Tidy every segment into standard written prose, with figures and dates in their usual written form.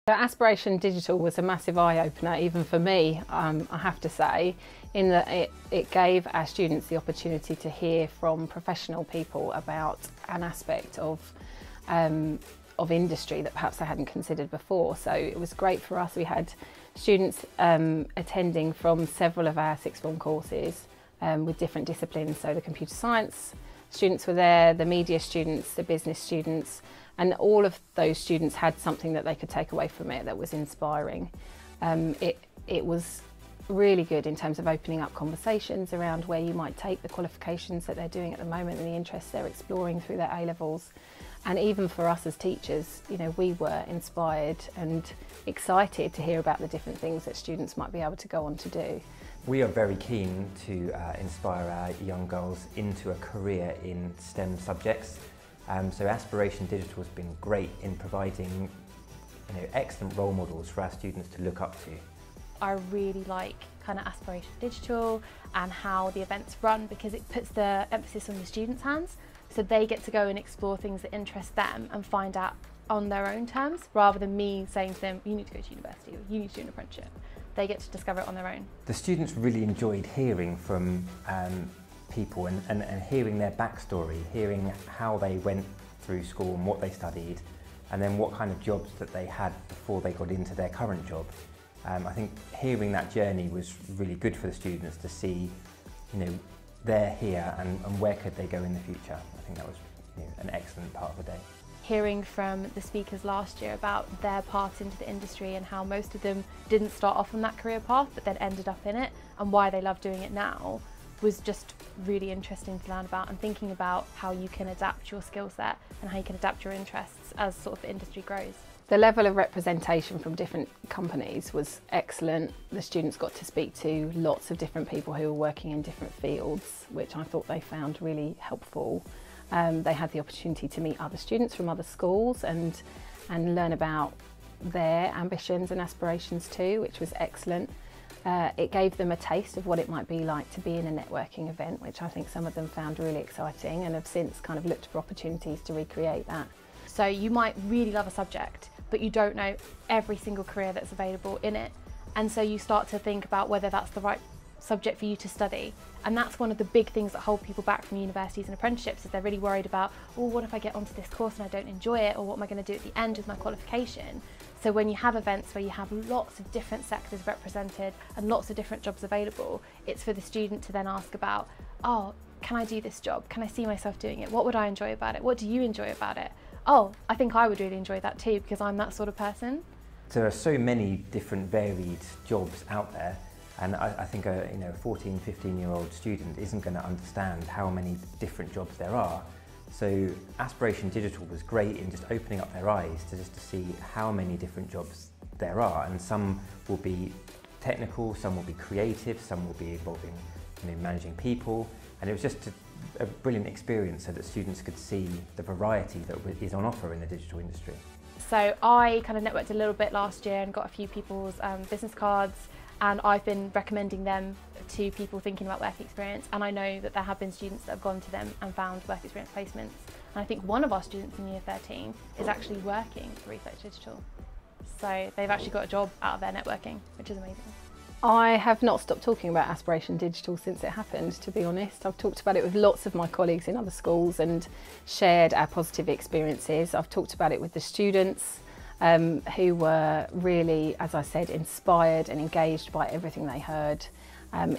So Aspiration Digital was a massive eye-opener, even for me, I have to say, in that it gave our students the opportunity to hear from professional people about an aspect of industry that perhaps they hadn't considered before. So it was great for us. We had students attending from several of our sixth form courses with different disciplines. So the computer science students were there, the media students, the business students, and all of those students had something that they could take away from it that was inspiring. It was really good in terms of opening up conversations around where you might take the qualifications that they're doing at the moment and the interests they're exploring through their A-levels. And even for us as teachers, you know, we were inspired and excited to hear about the different things that students might be able to go on to do. We are very keen to inspire our young girls into a career in STEM subjects. So Aspiration Digital has been great in providing, excellent role models for our students to look up to. I really like kind of Aspiration Digital and how the events run, because it puts the emphasis on the students' hands, so they get to go and explore things that interest them and find out on their own terms, rather than me saying to them, you need to go to university or you need to do an apprenticeship. They get to discover it on their own. The students really enjoyed hearing from people and hearing their backstory, hearing how they went through school and what they studied, and then what kind of jobs that they had before they got into their current job. I think hearing that journey was really good for the students to see, they're here and where could they go in the future. I think that was an excellent part of the day. Hearing from the speakers last year about their path into the industry and how most of them didn't start off on that career path but then ended up in it, and why they love doing it now, was just really interesting to learn about, and thinking about how you can adapt your skill set and how you can adapt your interests as sort of the industry grows. The level of representation from different companies was excellent. The students got to speak to lots of different people who were working in different fields, which I thought they found really helpful. They had the opportunity to meet other students from other schools and learn about their ambitions and aspirations too, which was excellent. It gave them a taste of what it might be like to be in a networking event, which I think some of them found really exciting and have since kind of looked for opportunities to recreate that. So you might really love a subject, but you don't know every single career that's available in it. And so you start to think about whether that's the right subject for you to study. And that's one of the big things that hold people back from universities and apprenticeships, is they're really worried about, oh, what if I get onto this course and I don't enjoy it, or what am I going to do at the end with my qualification? So when you have events where you have lots of different sectors represented and lots of different jobs available, it's for the student to then ask about, oh, can I do this job? Can I see myself doing it? What would I enjoy about it? What do you enjoy about it? Oh, I think I would really enjoy that too, because I'm that sort of person. There are so many different varied jobs out there, and I think a 14, 15-year-old student isn't going to understand how many different jobs there are. So Aspiration Digital was great in just opening up their eyes to see how many different jobs there are, and some will be technical, some will be creative, some will be involving managing people, and it was just a brilliant experience so that students could see the variety that is on offer in the digital industry. So I kind of networked a little bit last year and got a few people's business cards, and I've been recommending them to people thinking about work experience, and I know that there have been students that have gone to them and found work experience placements. And I think one of our students in year 13 is actually working for Research Digital. So they've actually got a job out of their networking, which is amazing. I have not stopped talking about Aspiration Digital since it happened, to be honest. I've talked about it with lots of my colleagues in other schools and shared our positive experiences. I've talked about it with the students who were really, as I said, inspired and engaged by everything they heard.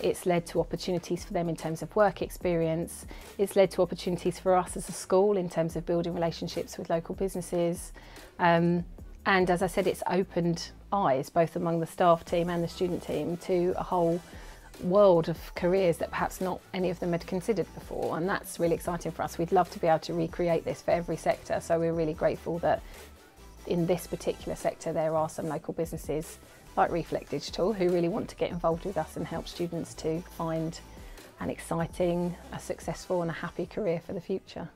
It's led to opportunities for them in terms of work experience. It's led to opportunities for us as a school in terms of building relationships with local businesses. And as I said, it's opened eyes, both among the staff team and the student team, to a whole world of careers that perhaps not any of them had considered before. And that's really exciting for us. We'd love to be able to recreate this for every sector. So we're really grateful that in this particular sector there are some local businesses like Reflect Digital who really want to get involved with us and help students to find an exciting, a successful and a happy career for the future.